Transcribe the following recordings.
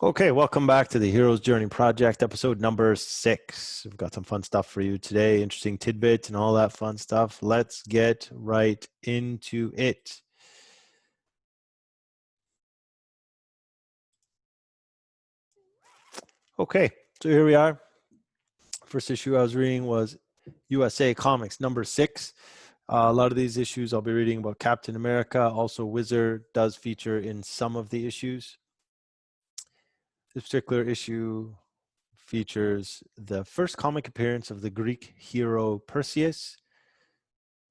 Okay, welcome back to the Hero's Journey Project, episode number 6. We've got some fun stuff for you today, interesting tidbits and all that fun stuff. Let's get right into it. Okay, so here we are. First issue I was reading was USA Comics number 6. A lot of these issues I'll be reading about Captain America. Also, Whizzer does feature in some of the issues. This particular issue features the first comic appearance of the Greek hero Perseus.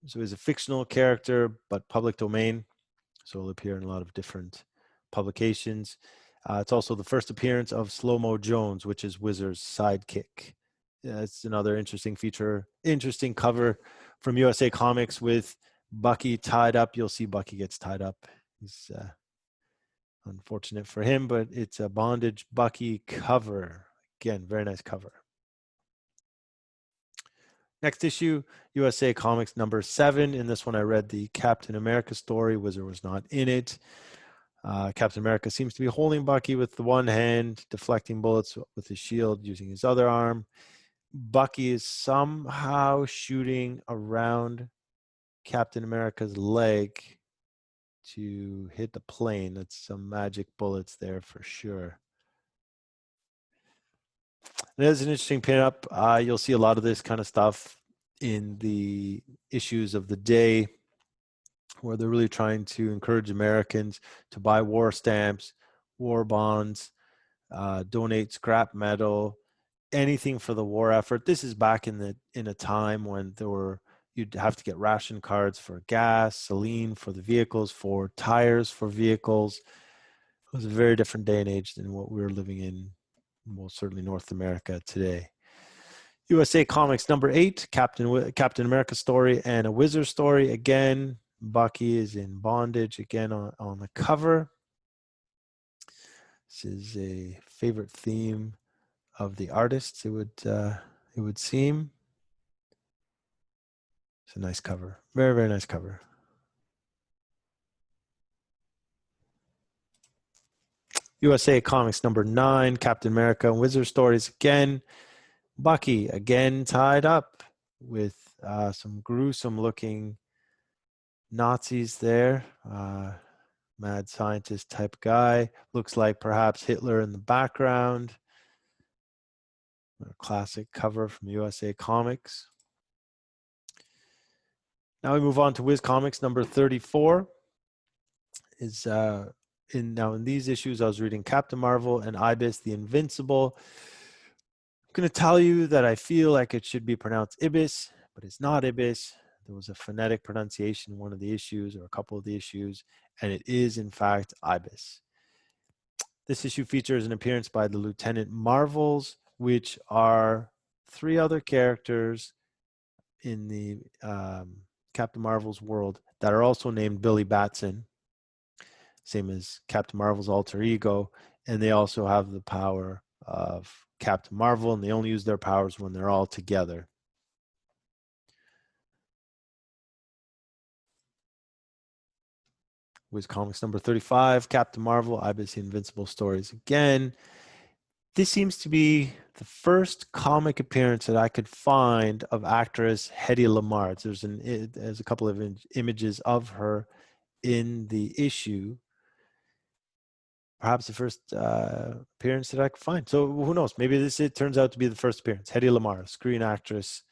So he's a fictional character, but public domain. So he'll appear in a lot of different publications. It's also the first appearance of Slow-Mo Jones, which is Whizzer's sidekick. It's another interesting feature, interesting cover from USA Comics with Bucky tied up. You'll see Bucky gets tied up. He's unfortunate for him, but it's a bondage Bucky cover. Again, very nice cover. Next issue, USA Comics number 7. In this one, I read the Captain America story. Whizzer was not in it. Captain America seems to be holding Bucky with the one hand, deflecting bullets with his shield using his other arm. Bucky is somehow shooting around Captain America's leg to hit the plane. That's some magic bullets there for sure. There's an interesting pinup. You'll see a lot of this kind of stuff in the issues of the day where they're really trying to encourage Americans to buy war stamps, war bonds, donate scrap metal, anything for the war effort. This is back in a time when you'd have to get ration cards for gas, saline for the vehicles, for tires for vehicles. It was a very different day and age than what we're living in, well, certainly North America today. USA Comics number 8, Captain America story and a Whizzer story. Again, Bucky is in bondage again on the cover. This is a favorite theme of the artists, it would seem. It's a nice cover. Very, very nice cover. USA Comics number 9, Captain America and Whizzer stories again. Bucky again tied up with some gruesome looking Nazis there. Mad scientist type guy. Looks like perhaps Hitler in the background. A classic cover from USA Comics. Now we move on to Whiz Comics number 34. In these issues, I was reading Captain Marvel and Ibis, the Invincible. I'm going to tell you that I feel like it should be pronounced Ibis, but it's not Ibis. There was a phonetic pronunciation in one of the issues or a couple of the issues, and it is, in fact, Ibis. This issue features an appearance by the Lieutenant Marvels, which are 3 other characters in the Captain Marvel's world that are also named Billy Batson, same as Captain Marvel's alter ego, and they also have the power of Captain Marvel, and they only use their powers when they're all together. Whiz Comics number 35, Captain Marvel, Ibis the Invincible stories again. This seems to be the first comic appearance that I could find of actress Hedy Lamarr. There's a couple of images of her in the issue. Perhaps the first appearance that I could find. So who knows? Maybe it turns out to be the first appearance. Hedy Lamarr, screen actress,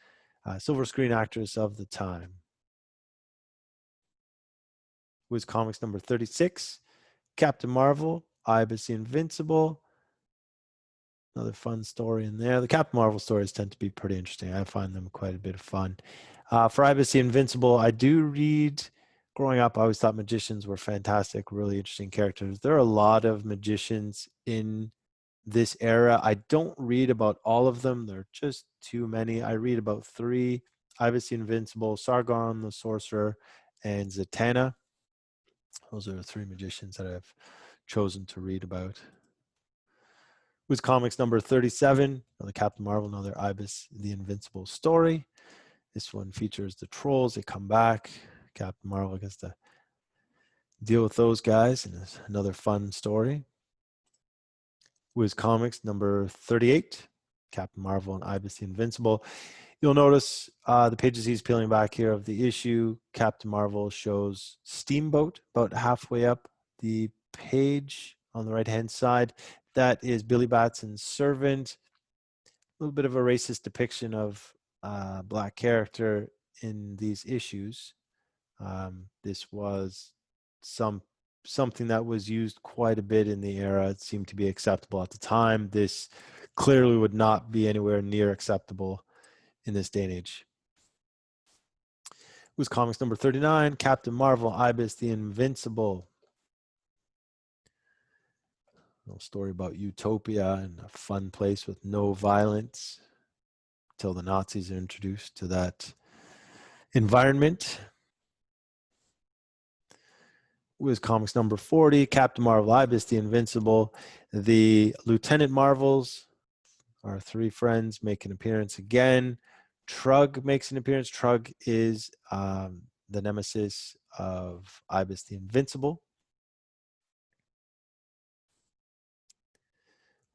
silver screen actress of the time. Whiz Comics number 36, Captain Marvel, Ibis the Invincible. Another fun story in there. The Captain Marvel stories tend to be pretty interesting. I find them quite a bit of fun. For Ibis the Invincible, I do read. Growing up, I always thought magicians were fantastic, really interesting characters. There are a lot of magicians in this era. I don't read about all of them. There are just too many. I read about 3, Ibis the Invincible, Sargon the Sorcerer, and Zatanna. Those are the 3 magicians that I've chosen to read about. Whiz Comics number 37, another Captain Marvel, another Ibis the Invincible story. This one features the trolls. They come back. Captain Marvel gets to deal with those guys, and it's another fun story. Whiz Comics number 38, Captain Marvel and Ibis the Invincible. You'll notice the pages he's peeling back here of the issue. Captain Marvel shows Steamboat about halfway up the page on the right-hand side. That is Billy Batson's servant. A little bit of a racist depiction of black character in these issues. This was something that was used quite a bit in the era. It seemed to be acceptable at the time. This clearly would not be anywhere near acceptable in this day and age. It was comics number 39, Captain Marvel, Ibis the Invincible. A little story about utopia and a fun place with no violence until the Nazis are introduced to that environment. Was comics number 40, Captain Marvel, Ibis the Invincible. The Lieutenant Marvels, our three friends, make an appearance again. Trug makes an appearance. Trug is the nemesis of Ibis the Invincible.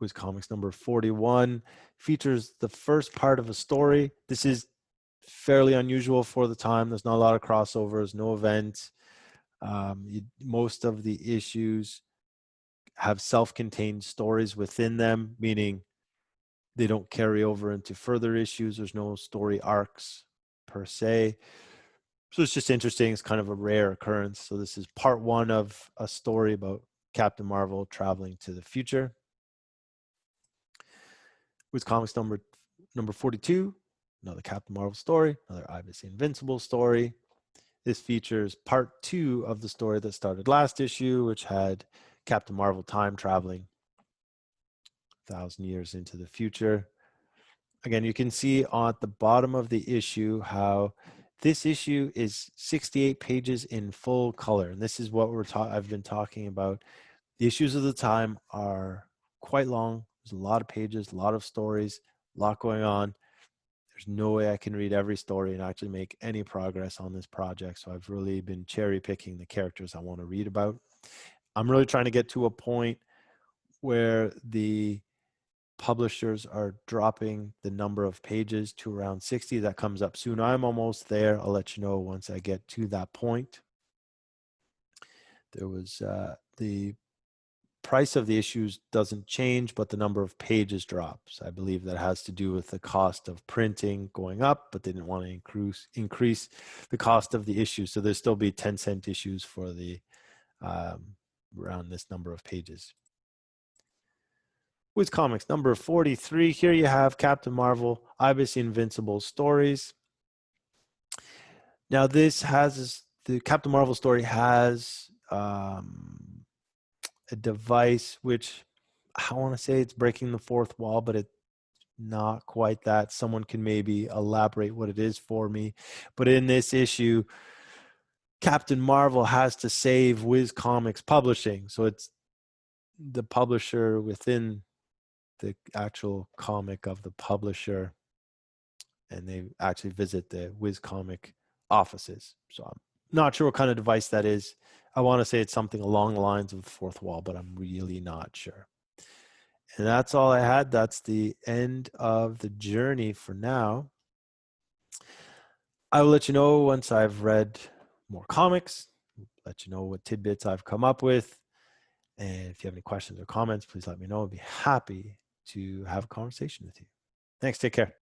Was comics number 41, features the first part of a story. This is fairly unusual for the time. There's not a lot of crossovers, no events. Most of the issues have self-contained stories within them, meaning they don't carry over into further issues. There's no story arcs per se. So it's just interesting. It's kind of a rare occurrence. So this is part one of a story about Captain Marvel traveling to the future. With comics number 42, another Captain Marvel story, another Ibis the Invincible story. This features part two of the story that started last issue, which had Captain Marvel time traveling 1,000 years into the future. Again, you can see at the bottom of the issue how this issue is 68 pages in full color. And this is what I've been talking about. The issues of the time are quite long. There's a lot of pages, a lot of stories, a lot going on. There's no way I can read every story and actually make any progress on this project. So I've really been cherry picking the characters I want to read about. I'm really trying to get to a point where the publishers are dropping the number of pages to around 60. That comes up soon. I'm almost there. I'll let you know once I get to that point. There was the price of the issues doesn't change, but the number of pages drops. I believe that has to do with the cost of printing going up, but they didn't want to increase the cost of the issues. So there'll still be 10-cent issues for the around this number of pages. Whiz Comics number 43. Here you have Captain Marvel, Ibis Invincible stories. Now this has, the Captain Marvel story has a device which I want to say it's breaking the fourth wall, but it's not quite that. Someone can maybe elaborate what it is for me. But in this issue, Captain Marvel has to save Whiz Comics Publishing. So it's the publisher within the actual comic of the publisher, and they actually visit the Whiz Comic offices. So I'm not sure what kind of device that is. I want to say it's something along the lines of the fourth wall, but I'm really not sure. And that's all I had. That's the end of the journey for now. I will let you know once I've read more comics, let you know what tidbits I've come up with. And if you have any questions or comments, please let me know. I'd be happy to have a conversation with you. Thanks. Take care.